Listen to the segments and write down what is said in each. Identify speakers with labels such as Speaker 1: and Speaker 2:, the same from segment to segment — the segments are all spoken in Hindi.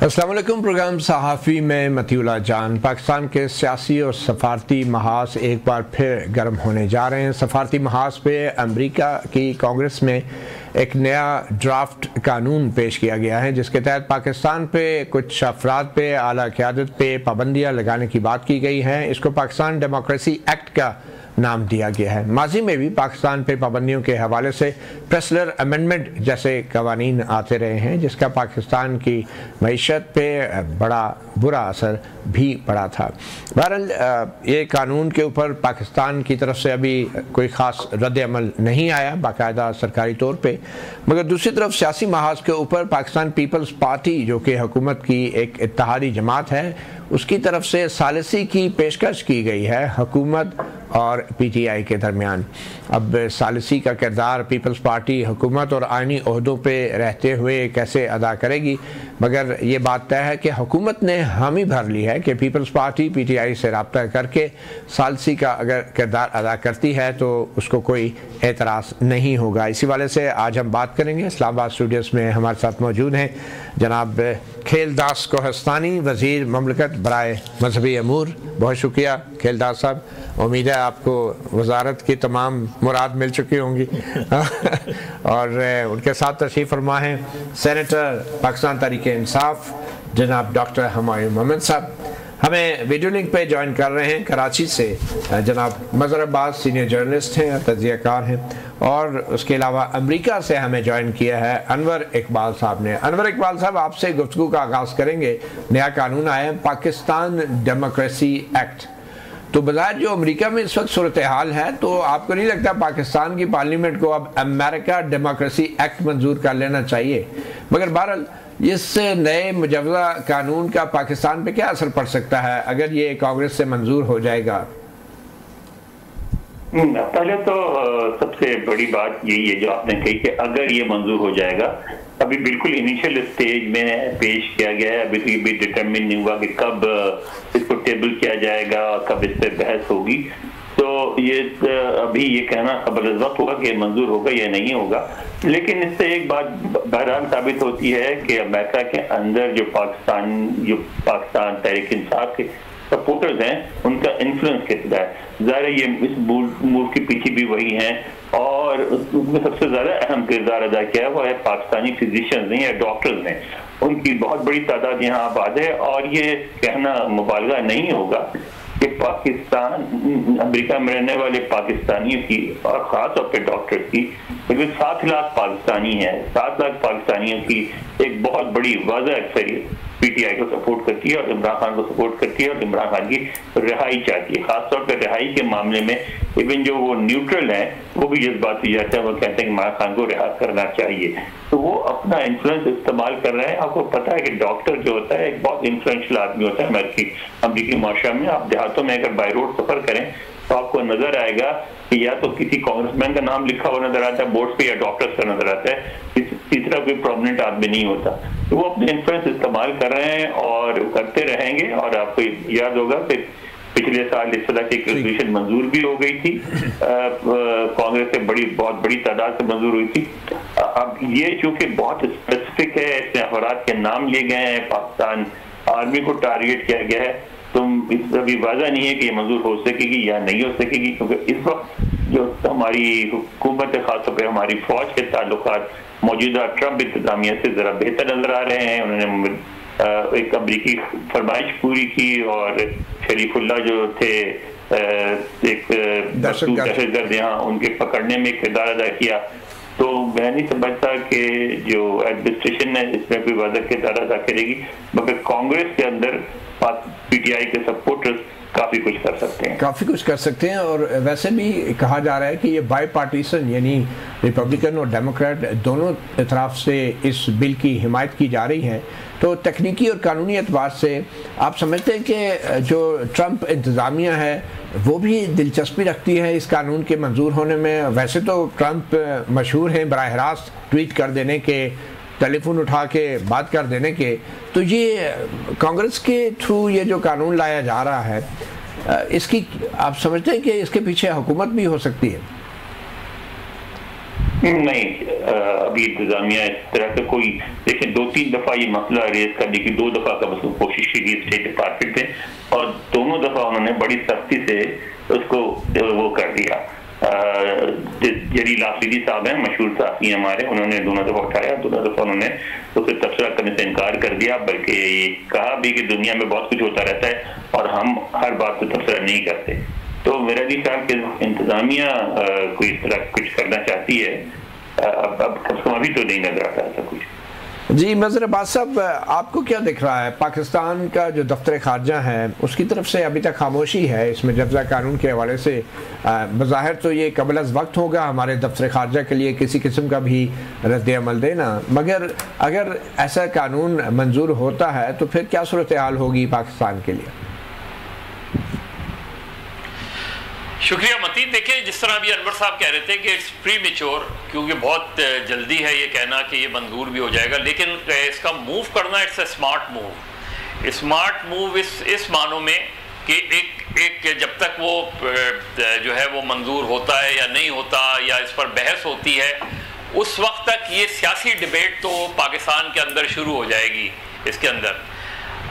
Speaker 1: अस्सलाम वालेकुम। प्रोग्राम सहाफ़ी में मतीउल्लाह जान। पाकिस्तान के सियासी और सफारती महाज एक बार फिर गर्म होने जा रहे हैं। सफारती महाज पे अमेरिका की कांग्रेस में एक नया ड्राफ्ट कानून पेश किया गया है, जिसके तहत पाकिस्तान पे कुछ अफराद पे आला क़यादत पे पाबंदियाँ लगाने की बात की गई है। इसको पाकिस्तान डेमोक्रेसी एक्ट का नाम दिया गया है। माजी में भी पाकिस्तान पे पाबंदियों के हवाले से प्रेसलर अमेंडमेंट जैसे कवानीन आते रहे हैं, जिसका पाकिस्तान की मईशत पे बड़ा बुरा असर भी पड़ा था। बहरहाल ये कानून के ऊपर पाकिस्तान की तरफ से अभी कोई ख़ास रद्द अमल नहीं आया बाकायदा सरकारी तौर पे, मगर दूसरी तरफ सियासी महाज के ऊपर पाकिस्तान पीपल्स पार्टी जो कि हुकूमत की एक इत्तेहादी जमात है, उसकी तरफ से सालिसी की पेशकश की गई है हुकूमत और पीटीआई के दरमियान। अब सालिसी का किरदार पीपल्स पार्टी हुकूमत और आइनी ओहदों पे रहते हुए कैसे अदा करेगी, मगर ये बात तय है कि हुकूमत ने हामी भर ली है कि पीपल्स पार्टी पीटीआई से रब्ता करके सालिसी का अगर किरदार अदा करती है तो उसको कोई एतराज़ नहीं होगा। इसी वाले से आज हम बात करेंगे। इस्लामाबाद स्टूडियोज़ में हमारे साथ मौजूद हैं जनाब खेलदास कोहस्तानी, वज़ीर ममलकत बराए मजहबी अमूर। बहुत शुक्रिया खेलदास साहब, उम्मीद है आपको वजारत की तमाम मुराद मिल चुकी होंगी। और उनके साथ तशरीफ़ फरमा हैं सेनेटर पाकिस्तान तहरीक इंसाफ जनाब डॉक्टर हुमायूं मोहम्मद साहब। हमें वीडियो लिंक पे ज्वाइन कर रहे हैं कराची से जनाब मज़हर अब्बास, सीनियर जर्नलिस्ट हैं, तज्ज़ियाकार हैं, और उसके अलावा अमेरिका से हमें ज्वाइन किया है अनवर इकबाल साहब ने। अनवर इकबाल साहब, आपसे गुफ्तगू का आगाज़ करेंगे। नया कानून आया है पाकिस्तान डेमोक्रेसी एक्ट, तो बज़ाहिर जो अमेरिका में इस वक्त सूरत हाल है, तो आपको नहीं लगता पाकिस्तान की पार्लियामेंट को अब अमेरिका डेमोक्रेसी एक्ट मंजूर कर लेना चाहिए? मगर बहरहाल इस नए मुजव्वज़ा कानून का पाकिस्तान पे क्या असर पड़ सकता है अगर ये कांग्रेस से मंजूर हो जाएगा?
Speaker 2: पहले तो सबसे बड़ी बात यही है जो आपने कही कि अगर ये मंजूर हो जाएगा, अभी बिल्कुल इनिशियल स्टेज में पेश किया गया है, अभी तो ये भी डिटरमिन नहीं हुआ कि कब इसको टेबल किया जाएगा, कब इस पर बहस होगी। तो ये अभी ये कहना कबल वक्त होगा कि मंजूर होगा या नहीं होगा। लेकिन इससे एक बात बहरहाल साबित होती है कि अमेरिका के अंदर जो पाकिस्तान तहरीक इंसाफ के सपोर्टर्स हैं, उनका इन्फ्लुएंस कितना है। ज़ाहिर ये इस मूव के पीछे भी वही हैं, और उसमें सबसे ज़्यादा अहम किरदार अदा किया है वो है पाकिस्तानी फिजिशियंस ने या डॉक्टर्स ने। उनकी बहुत बड़ी तादाद यहाँ आबाद है, और ये कहना मुबालगा नहीं होगा कि पाकिस्तान अमेरिका में रहने वाले पाकिस्तानियों की और ख़ास तौर पर डॉक्टर्स की, क्योंकि 7 लाख पाकिस्तानी हैं, 7 लाख पाकिस्तानियों की एक बहुत बड़ी वाज़ह अक्सरियत पीटीआई को सपोर्ट करती है और इमरान खान को सपोर्ट करती है, और इमरान खान की रिहाई चाहती है। खासतौर पर रिहाई के मामले में इवन जो वो न्यूट्रल हैं वो भी जज्बाती जाते हैं, वो कहते हैं कि इमरान खान को रिहा करना चाहिए। तो वो अपना इन्फ्लुएंस इस्तेमाल कर रहे हैं। आपको पता है कि डॉक्टर जो होता है एक बहुत इन्फ्लुएंशियल आदमी होता है अमेरिकी माशरा में। आप देहातों में अगर बाई रोड सफर करें तो आपको नजर आएगा कि या तो किसी कांग्रेसमैन का नाम लिखा हुआ नजर आता है बोर्ड पे, या डॉक्टर्स का नजर आता है, तीसरा कोई प्रोमिनेंट आदमी नहीं होता। तो वो अपने इन्फ्लुएंस इस्तेमाल कर रहे हैं और करते रहेंगे। और आपको याद होगा कि पिछले साल इस तरह की रेजोल्यूशन मंजूर भी हो गई थी, कांग्रेस से बहुत बड़ी तादाद से मंजूर हुई थी। अब ये चूंकि बहुत स्पेसिफिक है, इसमें अफराद के नाम लिए गए हैं, पाकिस्तान आर्मी को टारगेट किया गया है, तो इस अभी वाज़ा नहीं है कि ये मंजूर हो सकेगी या नहीं हो सकेगी, क्योंकि इस वक्त जो हमारी हुकूमत है, खासतौर पर हमारी फौज के ताल्लुकात मौजूदा ट्रंप इंतजामिया से ज़रा बेहतर नजर आ रहे हैं। उन्होंने एक अमरीकी फरमाइश पूरी की, और शरीफुल्लाह जो थे एक दहशतगर्द यहाँ, उनके पकड़ने में किरदार अदा किया। तो मैं नहीं समझता कि जो एडमिनिस्ट्रेशन है इसमें कोई वाज़ह किरदार अदा करेगी, मगर कांग्रेस के अंदर पीटीआई के सपोर्टर्स काफ़ी कुछ कर सकते हैं। और वैसे भी कहा जा रहा है कि ये बाई पार्टीसन यानी रिपब्लिकन और डेमोक्रेट दोनों तरफ से इस बिल की हिमायत की जा रही है। तो तकनीकी और कानूनी एतबार से आप समझते हैं कि जो ट्रंप इंतज़ामिया है वो भी दिलचस्पी रखती है इस कानून के मंजूर होने में? वैसे तो ट्रंप मशहूर हैं बराह रास्त ट्वीट कर देने के, टेलीफोन उठा के बात कर देने के, तो ये कांग्रेस के थ्रू ये जो कानून लाया जा रहा है, इसकी आप समझते हैं कि इसके पीछे हुकूमत भी हो सकती है? नहीं, अभी इंतजामिया इस तरह का कोई, देखिए 2-3 दफा ये मसला रेज करने की, 2 दफा का बस कोशिश की स्टेट डिपार्टमेंट में, और दोनों दफा उन्होंने बड़ी सख्ती से उसको वो कर दिया। जलील आफरीदी साहब हैं, मशहूर साथी हमारे, उन्होंने दोनों दफा उठाया, दोनों दफा उन्होंने उसे तबसरा करने से इनकार कर दिया, बल्कि ये कहा भी कि दुनिया में बहुत कुछ होता रहता है और हम हर बात को तबसरा नहीं करते। तो मेरा भी ख्याल कि इंतजामिया कोई इस तरह कुछ करना चाहती है, अब अभी तो नहीं नजर आता ऐसा कुछ।
Speaker 1: जी मज़हर अब्बास साहब, आपको क्या दिख रहा है? पाकिस्तान का जो दफ्तर खारजा है उसकी तरफ से अभी तक खामोशी है इसमें जब्ज़ा कानून के हवाले से। बज़ाहिर तो ये कबल अज़ वक्त होगा हमारे दफ्तर खारजा के लिए किसी किस्म का भी रद्द अमल देना, मगर अगर ऐसा कानून मंजूर होता है तो फिर क्या सूरत हाल होगी पाकिस्तान के लिए?
Speaker 3: शुक्रिया मतीन। देखिए, जिस तरह अभी अनवर साहब कह रहे थे कि इट्स प्री मेच्योर, क्योंकि बहुत जल्दी है ये कहना कि ये मंजूर भी हो जाएगा, लेकिन इसका मूव करना it's a smart move. Smart move इस मानों में कि एक जब तक वो जो है वो मंजूर होता है या नहीं होता या इस पर बहस होती है, उस वक्त तक ये सियासी डिबेट तो पाकिस्तान के अंदर शुरू हो जाएगी इसके अंदर।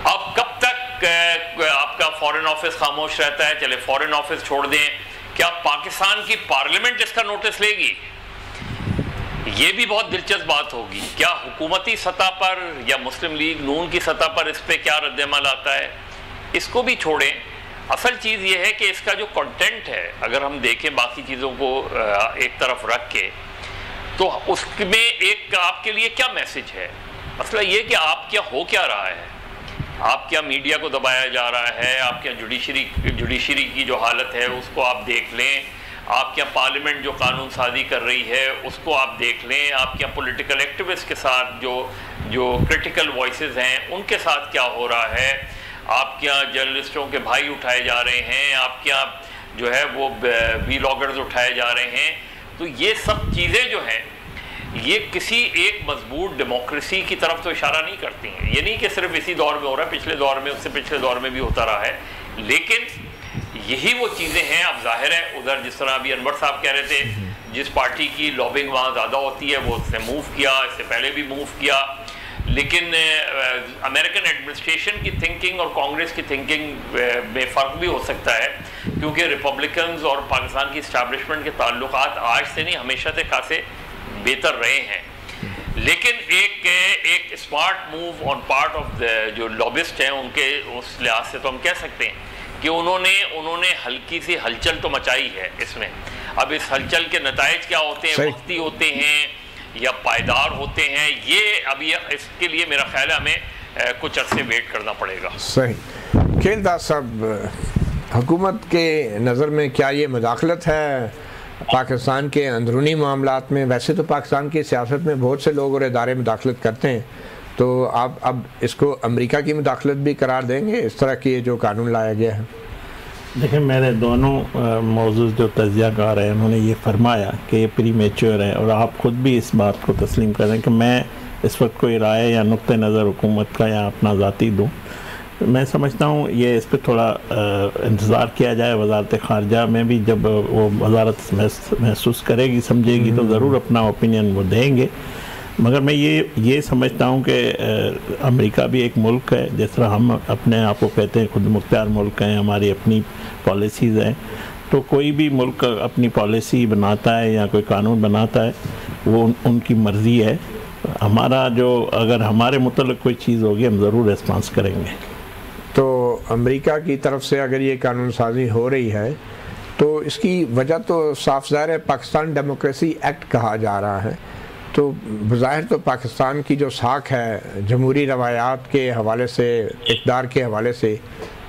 Speaker 3: अब कब तक आपका फॉरेन ऑफिस खामोश रहता है? चले फॉरेन ऑफिस छोड़ दें, क्या पाकिस्तान की पार्लियामेंट इसका नोटिस लेगी? ये भी बहुत दिलचस्प बात होगी। क्या हुकूमती सतह पर या मुस्लिम लीग नून की सतह पर इस पे क्या रद्दअमल आता है? इसको भी छोड़ें, असल चीज़ ये है कि इसका जो कंटेंट है, अगर हम देखें बाकी चीज़ों को एक तरफ रख के, तो उसमें एक आपके लिए क्या मैसेज है? मसला ये कि आप क्या हो क्या रहा है, आप क्या मीडिया को दबाया जा रहा है, आप क्या जुडिशरी की जो हालत है उसको आप देख लें, आप क्या पार्लियामेंट जो कानून साजी कर रही है उसको आप देख लें, आप क्या पॉलिटिकल एक्टिविस्ट के साथ जो क्रिटिकल वॉइसेस हैं उनके साथ क्या हो रहा है, आप क्या जर्नलिस्टों के भाई उठाए जा रहे हैं, आप क्या जो है वो व्लॉगर्स उठाए जा रहे हैं। तो ये सब चीज़ें जो हैं ये किसी एक मजबूत डेमोक्रेसी की तरफ तो इशारा नहीं करती हैं। ये नहीं कि सिर्फ इसी दौर में हो रहा है, पिछले दौर में, उससे पिछले दौर में भी होता रहा है, लेकिन यही वो चीज़ें हैं। अब जाहिर है उधर जिस तरह अभी अनवर साहब कह रहे थे, जिस पार्टी की लॉबिंग वहाँ ज़्यादा होती है वो उसने मूव किया, इससे पहले भी मूव किया, लेकिन अमेरिकन एडमिनिस्ट्रेशन की थिंकिंग और कांग्रेस की थिंकिंग में फ़र्क भी हो सकता है, क्योंकि रिपब्लिकन्स और पाकिस्तान की इस्टेब्लिशमेंट के ताल्लुकात आज से नहीं हमेशा से खासे बेहतर रहे हैं। लेकिन एक smart move on part of the जो लॉबिस्ट हैं उनके उस लिहाज से तो हम कह सकते हैं कि उन्होंने हल्की सी हलचल तो मचाई है इसमें। अब इस हलचल के नताइज क्या होते हैं, वक्ती होते हैं या पायदार होते हैं, ये अभी इसके लिए मेरा ख्याल है हमें कुछ अरसे वेट करना पड़ेगा।
Speaker 1: सही। खेलदास साहब, हुकूमत के नज़र में क्या ये मुदाखलत है पाकिस्तान के अंदरूनी मामलात में? वैसे तो पाकिस्तान की सियासत में बहुत से लोग और इदारे मुदाखलत करते हैं, तो आप अब इसको अमेरिका की मुदाखलत भी करार देंगे इस तरह की जो कानून लाया गया है?
Speaker 4: देखिए, मेरे दोनों मौजूद जो तज्ज़ियाकार हैं उन्होंने ये फरमाया कि ये प्री मेच्योर है, और आप ख़ुद भी इस बात को तस्लीम करें कि मैं इस वक्त कोई राय या नुक्ते नज़र हुकूमत का या अपना ज़ाती दूँ। मैं समझता हूँ ये इस पर थोड़ा इंतज़ार किया जाए। वज़ारत ख़ारजा में भी जब वो वज़ारत महसूस करेगी, समझेगी, तो ज़रूर अपना ओपिनियन वो देंगे। मगर मैं ये समझता हूँ कि अमेरिका भी एक मुल्क है, जिस तरह हम अपने आप को कहते हैं खुद मुख्तियार मुल्क हैं, हमारी अपनी पॉलिसीज़ हैं। तो कोई भी मुल्क अपनी पॉलिसी बनाता है या कोई कानून बनाता है, वो उनकी मर्ज़ी है। हमारा जो अगर हमारे मुतल्लिक़ कोई चीज़ होगी हम ज़रूर रिस्पॉन्स करेंगे।
Speaker 1: तो अमेरिका की तरफ से अगर ये कानून साजी हो रही है तो इसकी वजह तो साफ ज़ाहिर है, पाकिस्तान डेमोक्रेसी एक्ट कहा जा रहा है, तो बज़ाहिर तो पाकिस्तान की जो साख है जमहूरी रवायात के हवाले से, इक़्तिदार के हवाले से,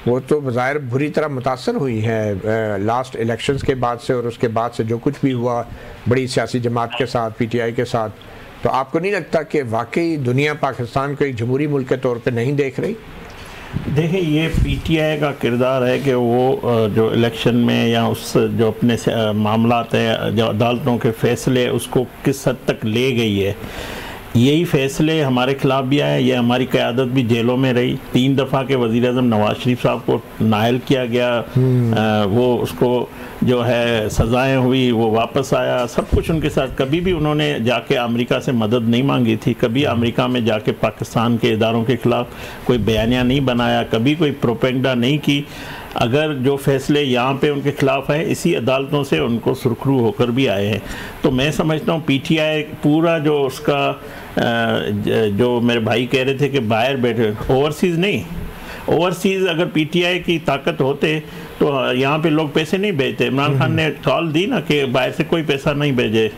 Speaker 1: वो तो बज़ाहिर बुरी तरह मुतासर हुई है लास्ट इलेक्शंस के बाद से और उसके बाद से जो कुछ भी हुआ बड़ी सियासी जमात के साथ, PTI के साथ। तो आपको नहीं लगता कि वाकई दुनिया पाकिस्तान को एक जमहूरी मुल्क के तौर पे नहीं देख रही?
Speaker 4: देखिए, ये PTI का किरदार है कि वो जो इलेक्शन में या उस जो अपने मामलात है, जो अदालतों के फ़ैसले, उसको किस हद तक ले गई है। यही फैसले हमारे खिलाफ भी आए, ये हमारी क़यादत भी जेलों में रही। 3 दफ़ा के वज़ीर-ए-आज़म नवाज शरीफ साहब को नायल किया गया, वो उसको जो है सज़ाएं हुई, वो वापस आया, सब कुछ उनके साथ। कभी भी उन्होंने जाके अमेरिका से मदद नहीं मांगी थी, कभी अमेरिका में जाके पाकिस्तान के इदारों के ख़िलाफ़ कोई बयानिया नहीं बनाया, कभी कोई प्रोपेगेंडा नहीं की। अगर जो फैसले यहाँ पे उनके खिलाफ हैं, इसी अदालतों से उनको सुरखरू होकर भी आए हैं। तो मैं समझता हूँ पीटीआई पूरा जो उसका जो मेरे भाई कह रहे थे कि बाहर बैठे, ओवरसीज़ नहीं, ओवरसीज़ अगर पीटीआई की ताकत होते तो यहाँ पे लोग पैसे नहीं भेजते। इमरान खान ने कॉल दी ना कि बाहर से कोई पैसा नहीं भेजे,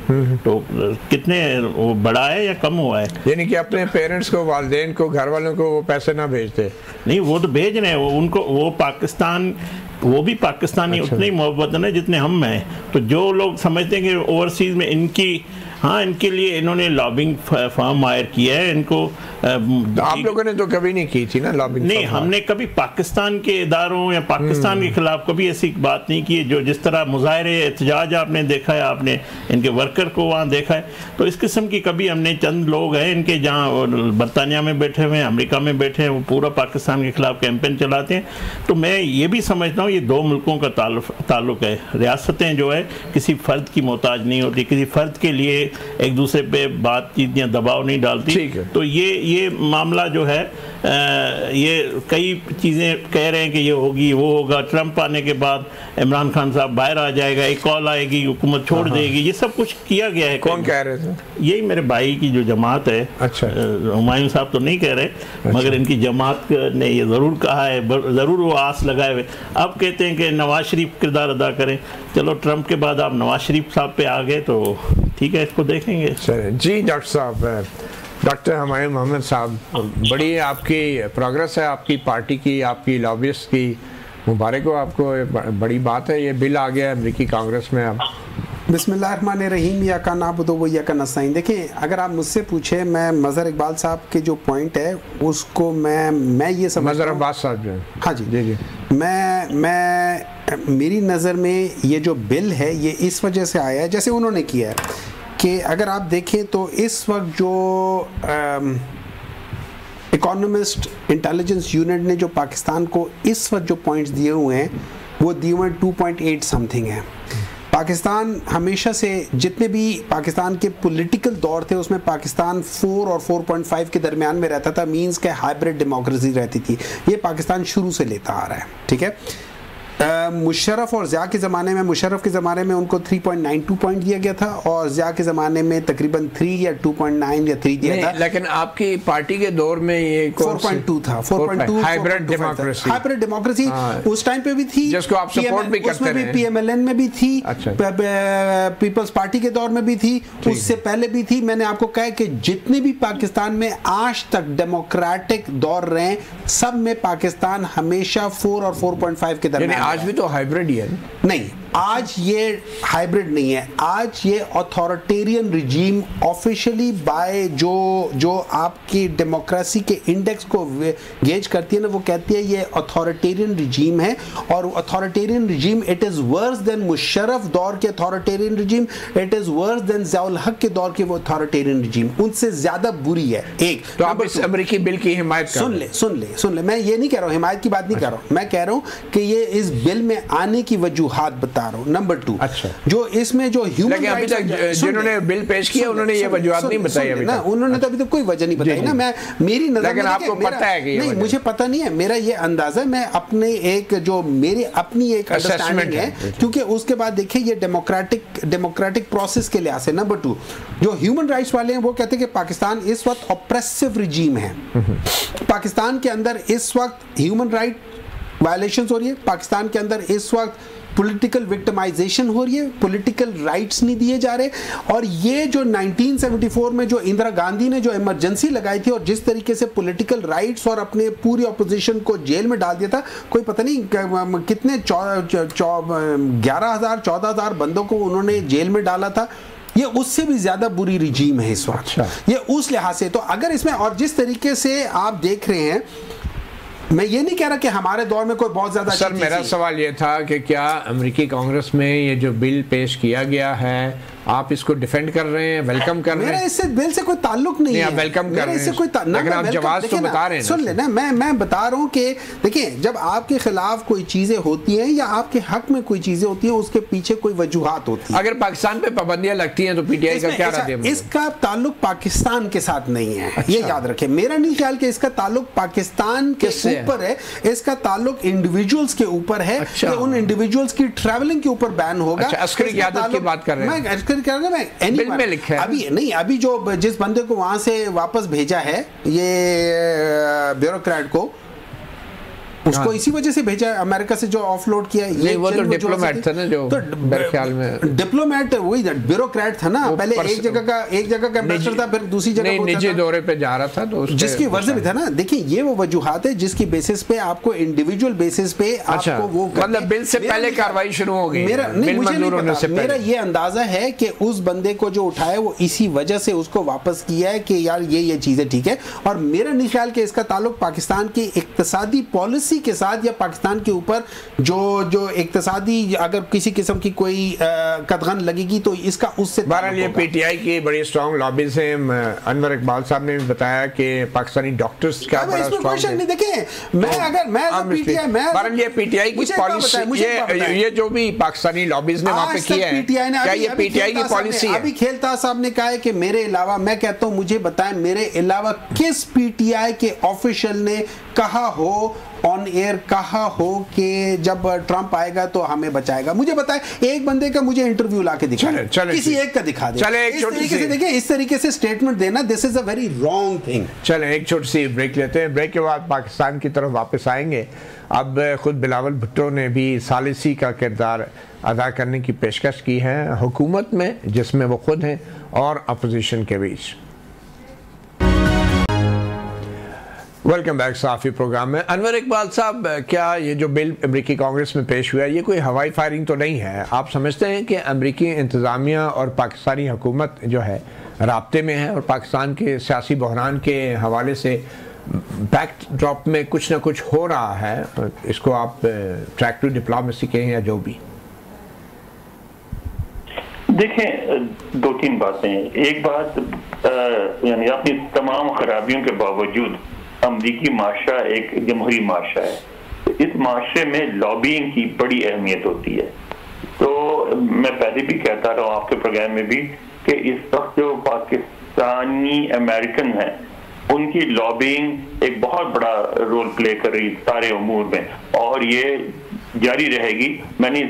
Speaker 4: तो कितने वो बढ़ा है या कम हुआ है?
Speaker 1: यानी कि अपने पेरेंट्स को, वालिदैन को, घर वालों को वो पैसे ना भेजते?
Speaker 4: नहीं, वो तो भेज रहे हैं, वो उनको, वो पाकिस्तान, वो भी पाकिस्तानी उतनी मोहब्बत है जितने हम में। तो जो लोग समझते हैं कि ओवरसीज़ में इनकी, हाँ, इनके लिए इन्होंने लॉबिंग फर्म हायर किया है इनको।
Speaker 1: तो आप लोगों ने तो कभी नहीं की थी ना लॉबिंग?
Speaker 4: नहीं, हमने कभी पाकिस्तान के इदारों या पाकिस्तान के खिलाफ कभी ऐसी बात नहीं की। जो जिस तरह मुजाहरे एहतजाज आपने देखा है, आपने इनके वर्कर को वहाँ देखा है, तो इस किस्म की कभी हमने, चंद लोग हैं इनके जहाँ बरतानिया में बैठे हुए हैं, अमेरिका में बैठे हैं, वो पूरा पाकिस्तान के खिलाफ कैंपेन चलाते हैं। तो मैं ये भी समझता हूँ ये 2 मुल्कों का ताल्लुक है। रियासतें जो है किसी फ़र्द की मोहताज नहीं होती, किसी फ़र्द के लिए एक दूसरे पे बातचीत या दबाव नहीं डालती। तो ये मामला जो है, ये कई चीज़ें कह रहे हैं कि ये होगी, वो होगा, ट्रंप आने के बाद इमरान खान साहब बाहर आ जाएगा, एक कॉल आएगी, हुकूमत छोड़ देगी, ये सब कुछ किया गया है।
Speaker 1: कौन कह रहे थे?
Speaker 4: यही मेरे भाई की जो जमात है।
Speaker 1: अच्छा।
Speaker 4: हुमायूं साहब तो नहीं कह रहे, मगर इनकी जमात ने ये ज़रूर कहा है, ज़रूर वो आस लगाए हुए। अब कहते हैं कि नवाज शरीफ किरदार अदा करें। चलो, ट्रंप के बाद आप नवाज शरीफ साहब पे आ गए तो ठीक है, इसको देखेंगे।
Speaker 1: जी डॉक्टर साहब, डॉक्टर हुमायूं मोहम्मद साहब, बड़ी आपकी प्रोग्रेस है, आपकी पार्टी की, आपकी लॉबिस्ट की, मुबारक हो आपको, बड़ी बात है। ये बिल आ गया अमेरिकी कांग्रेस में। अब
Speaker 5: बिस्मिल्लाहिर्रहमानिर्रहीम, या का नाबुदु व या का नस्ताईन। देखिए, अगर आप मुझसे पूछे, मैं मज़हर इकबाल साहब के जो पॉइंट है उसको मैं ये समझ,
Speaker 1: मज़हर अब्बास साहब जो,
Speaker 5: हाँ जी जी जी, मैं मेरी नज़र में ये जो बिल है ये इस वजह से आया है जैसे उन्होंने किया है कि अगर आप देखें तो इस वक्त जो इकोनॉमिस्ट इंटेलिजेंस यूनिट ने जो पाकिस्तान को इस वक्त जो पॉइंट्स दिए हुए हैं वो दिए हुए 2.8 समथिंग है। पाकिस्तान हमेशा से, जितने भी पाकिस्तान के पॉलिटिकल दौर थे उसमें पाकिस्तान 4 और 4.5 के दरमियान में रहता था, मींस के हाइब्रिड डेमोक्रेसी रहती थी। ये पाकिस्तान शुरू से लेता आ रहा है, ठीक है। मुशर्रफ और ज़िया के ज़माने में, मुशर्रफ के ज़माने में उनको 3.92 पॉइंट दिया गया था और ज़िया के ज़माने में तकरीबन 3 या 2.9 या 3 दिया था।
Speaker 1: लेकिन आपकी पार्टी के दौर में ये
Speaker 5: 4.2 था, 4.2
Speaker 1: हाइब्रिड डेमोक्रेसी।
Speaker 5: हाइब्रिड डेमोक्रेसी उस टाइम पे भी थी,
Speaker 1: जिसको आप सपोर्ट भी करते रहे।
Speaker 5: PMLN में भी थी, पीपल्स पार्टी के दौर में भी थी, उससे पहले भी थी। मैंने आपको कहा कि जितने भी पाकिस्तान में आज तक डेमोक्रेटिक दौर रहे, सब में पाकिस्तान हमेशा 4 और 4.5 के दरमियान।
Speaker 1: आज भी तो हाइब्रिड ही है।
Speaker 5: नहीं, आज ये हाइब्रिड नहीं है, आज ये अथॉरिटेरियन रिजीम ऑफिशियली बाय जो आपकी डेमोक्रेसी के इंडेक्स को गेज करती है ना, वो कहती है ये अथॉरिटेरियन रिजीम है। और authoritarian regime, it is worse than Musharraf दौर के authoritarian regime, it is worse than Ziaul हक के दौर के वो अथॉरिटेरियन रिजीम, उनसे ज्यादा बुरी है। एक
Speaker 1: तो आप इस अमेरिकी बिल की हिमायत
Speaker 5: सुन ले, मैं ये नहीं कह रहा हूँ, हिमायत की बात नहीं कर रहा हूँ, मैं कह रहा हूँ कि ये इस बिल में आने की वजूहात बता रहा हूं। नंबर 2, अच्छा, जो इसमें जो ह्यूमन राइट्स,
Speaker 1: जिन्होंने बिल पेश किया उन्होंने ये वजूहात नहीं बताई अभी तक।
Speaker 5: उन्होंने तो अभी तक कोई वजह नहीं बताई ना। मैं, मेरी नजर में,
Speaker 1: आपको पता है कि
Speaker 5: नहीं, मुझे पता नहीं है, मेरा ये अंदाजा है, मैं अपने एक जो मेरी अपनी एक अंडरस्टैंडिंग है, क्योंकि उसके बाद देखिए ये डेमोक्रेटिक प्रोसेस के लिहाज से। नंबर 2, जो ह्यूमन राइट्स वाले हैं वो कहते हैं कि पाकिस्तान इस वक्त ऑप्रेसिव रिजीम है, पाकिस्तान के अंदर इस वक्त ह्यूमन राइट वायलेशंस हो रही है, पाकिस्तान के अंदर इस वक्त पॉलिटिकल विक्टिमाइजेशन हो रही है, पॉलिटिकल राइट्स नहीं दिए जा रहे। और ये जो 1974 में जो इंदिरा गांधी ने जो इमरजेंसी लगाई थी और जिस तरीके से पॉलिटिकल राइट्स और अपने पूरी ऑपोजिशन को जेल में डाल दिया था, कोई पता नहीं कितने 11,000 14,000 बंदों को उन्होंने जेल में डाला था। ये उससे भी ज्यादा बुरी रिजीम है इस वक्त। ये उस लिहाज से, तो अगर इसमें, और जिस तरीके से आप देख रहे हैं, मैं ये नहीं कह रहा कि हमारे दौर में कोई बहुत ज्यादा।
Speaker 1: सर, मेरा सवाल ये था कि क्या अमेरिकी कांग्रेस में ये जो बिल पेश किया गया है आप इसको डिफेंड कर रहे हैं, वेलकम कर रहे हैं?
Speaker 5: मेरा इससे बिल से कोई ताल्लुक नहीं है,
Speaker 1: वेलकम कर रहे हैं, लेकिन आप जवाब तो बता रहे हैं।
Speaker 5: सुन लेना, मैं बता रहा हूँ कि देखिए, जब आपके खिलाफ कोई चीजें होती हैं या आपके हक में कोई चीजें होती हैं, उसके पीछे कोई वजूहात होती है।
Speaker 1: अगर पाकिस्तान पे पाबंदियां लगती हैं तो पीटीआई का क्या रद्द है?
Speaker 5: इसका ताल्लुक पाकिस्तान के साथ नहीं है, ये याद रखें। मेरा नहीं ख्याल कि इसका ताल्लुक पाकिस्तान के ऊपर है, इसका ताल्लुक इंडिविजुअल्स के ऊपर है। उन इंडिविजुअल्स की ट्रैवलिंग के ऊपर बैन होगा।
Speaker 1: अस्करी क़यादत की बात कर रहे हैं?
Speaker 5: बिल में लिखा है अभी नहीं, अभी जो जिस बंदे को वहां से वापस भेजा है, ये ब्यूरोक्रेट को, उसको इसी वजह से भेजा है, अमेरिका से जो ऑफलोड किया। ये
Speaker 1: वो तो डिप्लोमेट था ना, जो मेरे ख्याल में
Speaker 5: डिप्लोमेट वही ब्यूरोक्रेट था ना। पहले एक जगह का एम्बेसडर था, फिर दूसरी जगह
Speaker 1: निजी दौरे पे जा रहा था, तो
Speaker 5: जिसकी वजह भी था ना। देखिए, ये वो वजूहात है जिसकी बेसिस पे आपको इंडिविजुअल बेसिस पे आपको वो,
Speaker 1: मतलब बिल से पहले कार्रवाई शुरू हो गई।
Speaker 5: मेरा नहीं, मुझे नहीं पता, मेरा ये अंदाजा है कि उस बंदे को जो उठाया वो इसी वजह से उसको वापस किया है कि यार ये चीजें ठीक है। और मेरा नहीं ख्याल कि इसका ताल्लुक पाकिस्तान की इक्तिसादी पॉलिसी के साथ या पाकिस्तान के ऊपर जो इक्तिसादी अगर किसी किस्म की कोई कदगन लगेगी तो इसका उससे।
Speaker 1: बहरहाल ये पीटीआई की बड़ी स्ट्रॉन्ग लॉबीज हैं। अनवर इकबाल साहब ने भी बताया कि पाकिस्तानी डॉक्टर्स का बड़ा स्ट्रॉन्ग है।
Speaker 5: देखें, मैं
Speaker 1: पीटीआई की पॉलिसी, ये जो भी पाकिस्तानी लॉबीज ने वहां पे किया है, क्या ये पीटीआई की पॉलिसी है?
Speaker 5: अभी खेलता साहब ने कहा है कि मेरे अलावा, मैं कहता हूं मुझे बताएं मेरे अलावा किस पीटीआई के ऑफिशियल ने कहा हो, ऑन एयर कहा हो कि जब ट्रंप आएगा तो हमें बचाएगा? मुझे बताएं, एक बंदे का मुझे इंटरव्यू लाके दिखा, किसी एक का दिखा दे। इस तरीके से देखिए, इस तरीके से स्टेटमेंट देना, this is a very wrong thing.
Speaker 1: चलें एक छोटी सी ब्रेक लेते हैं, ब्रेक के बाद पाकिस्तान की तरफ वापस आएंगे। अब खुद बिलावल भुट्टो ने भी सालिसी का किरदार अदा करने की पेशकश की है हुकूमत में, जिसमें वो खुद हैं, और अपोजिशन के बीच। वेलकम बैक साफी प्रोग्राम में। अनवर इकबाल साहब, क्या ये जो बिल अमरीकी कांग्रेस में पेश हुआ है, ये कोई हवाई फायरिंग तो नहीं है? आप समझते हैं कि अमरीकी इंतज़ामिया और पाकिस्तानी हुकूमत जो है राब्ते में है, और पाकिस्तान के सियासी बहरान के हवाले से बैकड्रॉप में कुछ ना कुछ हो रहा है? इसको आप ट्रैक टू डिप्लोमेसी कहें या जो भी।
Speaker 2: देखें, दो तीन बातें। एक बात, यानी अपनी तमाम खराबियों के बावजूद अमरीकी माशरा एक जमहूरी माशरा है, तो इस माशरे में लॉबिंग की बड़ी अहमियत होती है। तो मैं पहले भी कहता रहा हूँ आपके प्रोग्राम में भी कि इस वक्त जो पाकिस्तानी अमेरिकन हैं, उनकी लॉबिंग एक बहुत बड़ा रोल प्ले कर रही सारे उमूर में, और ये जारी रहेगी। मैं नहीं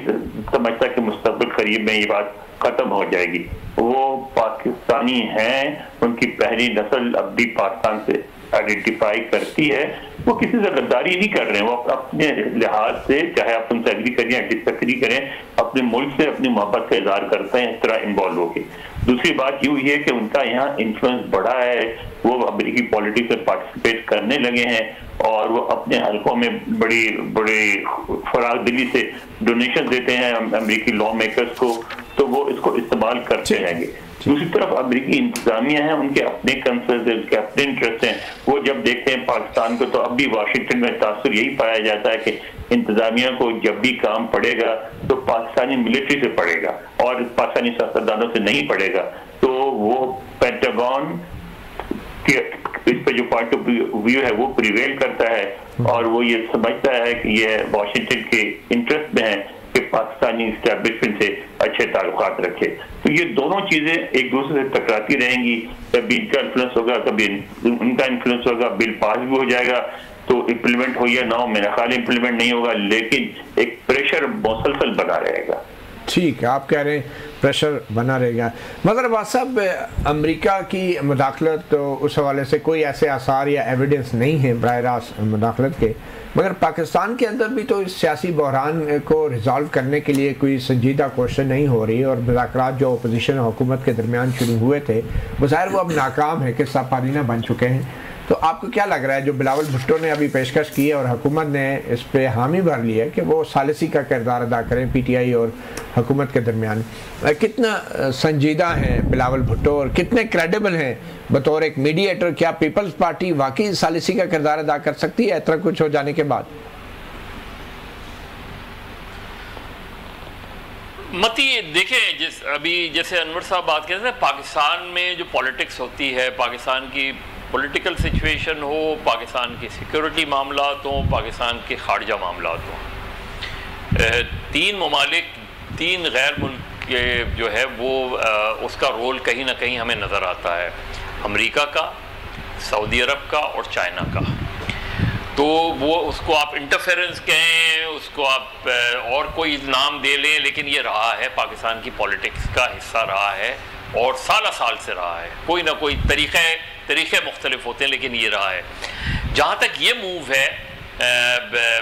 Speaker 2: समझता कि मुस्तकबिल करीब में ये बात खत्म हो जाएगी। वो पाकिस्तानी हैं, उनकी पहली नस्ल अब भी पाकिस्तान से आइडेंटिफाई करती है। वो किसी से गद्दारी नहीं कर रहे हैं, वो अपने लिहाज से, चाहे आप उनसे एग्री करें या डिसएग्री करें, अपने मुल्क से अपनी मोहब्बत का इजहार करते हैं इस तरह इन्वॉल्व होके। दूसरी बात यूँ है कि उनका यहाँ इन्फ्लुएंस बढ़ा है, वो अमेरिकी पॉलिटिक्स में पार्टिसिपेट करने लगे हैं, और वो अपने हलकों में बड़ी फराग दिली से डोनेशन देते हैं अमेरिकी लॉ मेकर्स को, तो वो इसको इस्तेमाल करते रहेंगे। दूसरी तरफ अमेरिकी इंतजामिया है, उनके अपने कंसर्न है, उनके अपने इंटरेस्ट हैं। वो जब देखते हैं पाकिस्तान को, तो अब भी वाशिंगटन में तासुर यही पाया जाता है कि इंतजामिया को जब भी काम पड़ेगा तो पाकिस्तानी मिलिट्री से पड़ेगा और पाकिस्तानी सियासतदानों से नहीं पड़ेगा। तो वो पेंटागन के इस पे जो पॉइंट ऑफ व्यू है वो प्रिवेल करता है, और वो ये समझता है कि ये वाशिंगटन के इंटरेस्ट में है कि पाकिस्तानी एस्टेब्लिशमेंट से अच्छे ताल्लुकात रखे। तो ये दोनों चीजें एक दूसरे से टकराती रहेंगी, कभी इनका इन्फ्लुएंस होगा, कभी उनका इन्फ्लुएंस होगा। बिल पास भी हो जाएगा तो इम्प्लीमेंट हो या ना हो, मेरा ख्याल इम्प्लीमेंट नहीं होगा, लेकिन एक प्रेशर मुसलसल बना रहेगा।
Speaker 1: ठीक है, आप कह रहे हैं प्रेशर बना रहेगा, मगर बात साहब अमेरिका की मुदाखलत तो उस हवाले से कोई ऐसे आसार या एविडेंस नहीं है बराह रास्त मुदाखलत के, मगर पाकिस्तान के अंदर भी तो इस सियासी बहरान को रिजॉल्व करने के लिए कोई संजीदा कोशिश नहीं हो रही, और मुज़ाकरात जो अपोजिशन और हुकूमत के दरमियान शुरू हुए थे बज़ाहिर वो अब नाकाम है, किस्सा पारीना बन चुके हैं। तो आपको क्या लग रहा है जो बिलावल भुट्टो ने अभी पेशकश की है और हुकूमत ने इस पे हामी भर ली है कि वो सालिसी का किरदार अदा करें पीटीआई और हुकूमत के दरमियान, कितना संजीदा हैं बिलावल भुट्टो और कितने क्रेडिबल हैं बतौर एक मीडिएटर? क्या पीपल्स पार्टी वाकई सालिसी का किरदार अदा कर सकती है इतना कुछ हो जाने के बाद?
Speaker 3: मती देखें, अभी जैसे अनवर साहब बात करते हैं, पाकिस्तान में जो पॉलिटिक्स होती है, पाकिस्तान की पॉलिटिकल सिचुएशन हो, पाकिस्तान की सिक्योरिटी मामलात हो, पाकिस्तान के खारजा मामलात हो, 3 ममालिक, 3 गैर मुल्क के जो है वो उसका रोल कहीं ना कहीं हमें नज़र आता है, अमेरिका का, सऊदी अरब का और चाइना का। तो वो उसको आप इंटरफेरेंस कहें, उसको आप और कोई नाम दे लें, लेकिन ये रहा है, पाकिस्तान की पॉलिटिक्स का हिस्सा रहा है और साल से रहा है। कोई ना कोई तरीक़े मुख्तलिफ होते हैं, लेकिन ये रहा है। जहाँ तक ये मूव है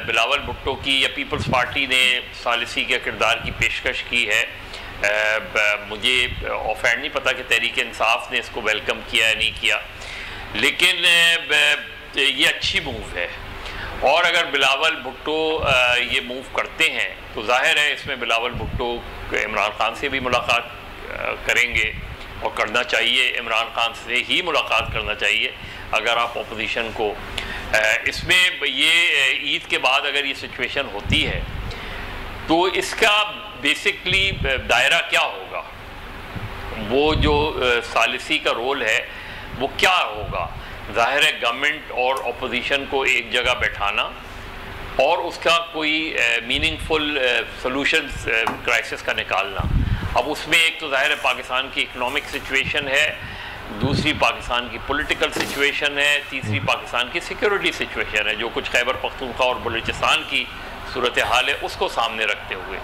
Speaker 3: बिलावल भुट्टो की, या पीपल्स पार्टी ने सालिसी के किरदार की पेशकश की है, मुझे ऑफेंड नहीं पता कि तहरीक इंसाफ ने इसको वेलकम किया या नहीं किया, लेकिन ये अच्छी मूव है। और अगर बिलावल भुट्टो ये मूव करते हैं तो जाहिर है इसमें बिलावल भुट्टो इमरान खान से भी मुलाकात करेंगे, और करना चाहिए, इमरान खान से ही मुलाकात करना चाहिए अगर आप अपोजिशन को। इसमें ये ईद के बाद अगर ये सिचुएशन होती है तो इसका बेसिकली दायरा क्या होगा, वो जो सालिसी का रोल है वो क्या होगा। ज़ाहिर है गवर्नमेंट और अपोजिशन को एक जगह बैठाना और उसका कोई मीनिंगफुल सॉल्यूशन क्राइसिस का निकालना। अब उसमें एक तो ज़ाहिर है पाकिस्तान की इकोनॉमिक सिचुएशन है, दूसरी पाकिस्तान की पॉलिटिकल सिचुएशन है, तीसरी पाकिस्तान की सिक्योरिटी सिचुएशन है, जो कुछ खैबर पख्तूनख्वा और बलूचिस्तान की सूरत हाल है उसको सामने रखते हुए।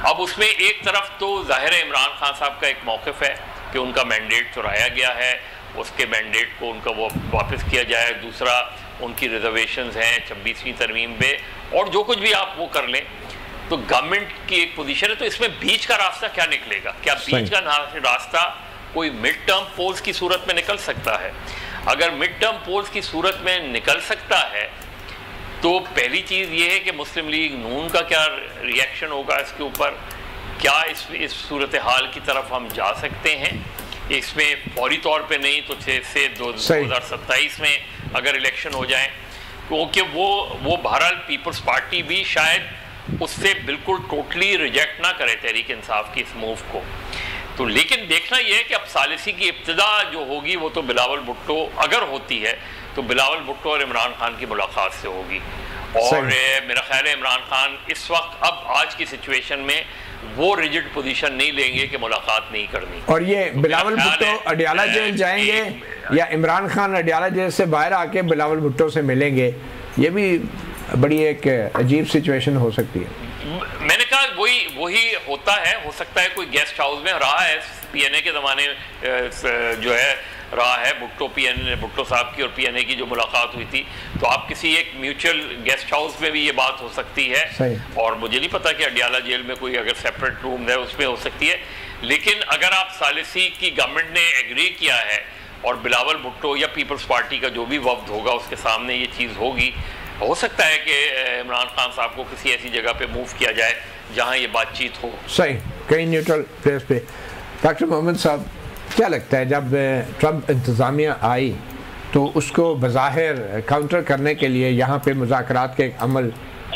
Speaker 3: अब उसमें एक तरफ तो ज़ाहिर है इमरान खान साहब का एक मौक़िफ़ है कि उनका मैंडेट चुराया गया है, उसके मैंडेट को उनका वो वापस किया जाए। दूसरा, उनकी रिजर्वेशंस हैं 26वीं तरमीम पे, और जो कुछ भी आप वो कर लें तो गवर्नमेंट की एक पोजीशन है। तो इसमें बीच का रास्ता क्या निकलेगा? क्या बीच का रास्ता कोई मिड टर्म पोल्स की सूरत में निकल सकता है? अगर मिड टर्म पोल्स की सूरत में निकल सकता है तो पहली चीज़ ये है कि मुस्लिम लीग नून का क्या रिएक्शन होगा इसके ऊपर, क्या इस सूरत हाल की तरफ हम जा सकते हैं। इसमें फौरी तौर पे नहीं तो 6 से 2027 में अगर इलेक्शन हो जाए, क्योंकि वो बहरहाल पीपल्स पार्टी भी शायद उससे बिल्कुल टोटली रिजेक्ट ना करे तहरीक इंसाफ की इस मूव को। तो लेकिन देखना यह है कि अब सालिसी की इब्तिदा जो होगी वो तो बिलावल भुट्टो अगर होती है तो बिलावल भुट्टो और इमरान खान की मुलाकात से होगी। और मेरा ख्याल है इमरान खान इस वक्त अब आज की सिचुएशन में वो रिजिड पोजीशन नहीं लेंगे कि मुलाकात नहीं करनी।
Speaker 1: और ये तो बिलावल भुट्टो अडियाला जेल जाएंगे या इमरान खान अडियाला जेल से बाहर आके बिलावल भुट्टो से मिलेंगे, ये भी बड़ी एक अजीब सिचुएशन हो सकती है।
Speaker 3: मैंने कहा वही होता है, हो सकता है कोई गेस्ट हाउस में रहा है, पीएनए के ज़माने जो है रहा है भुट्टो साहब की और पीएनए की जो मुलाकात हुई थी, तो आप किसी एक म्यूचुअल गेस्ट हाउस में भी ये बात हो सकती है। और मुझे नहीं पता कि अडियाला जेल में कोई अगर सेपरेट रूम है उसमें हो सकती है। लेकिन अगर आप सालिसी की गवर्नमेंट ने एग्री किया है और बिलावल भुट्टो या पीपल्स पार्टी का जो भी वफ्द होगा उसके सामने ये चीज़ होगी, हो सकता है कि इमरान खान साहब को किसी ऐसी जगह पे मूव किया जाए जहां ये बातचीत हो।
Speaker 1: सही, कहीं न्यूट्रल प्लेस पे। डॉक्टर मोहम्मद साहब, क्या लगता है जब ट्रंप इंतज़ामिया आई तो उसको बज़ाहिर काउंटर करने के लिए यहाँ पे मुज़ाकरात का एक अमल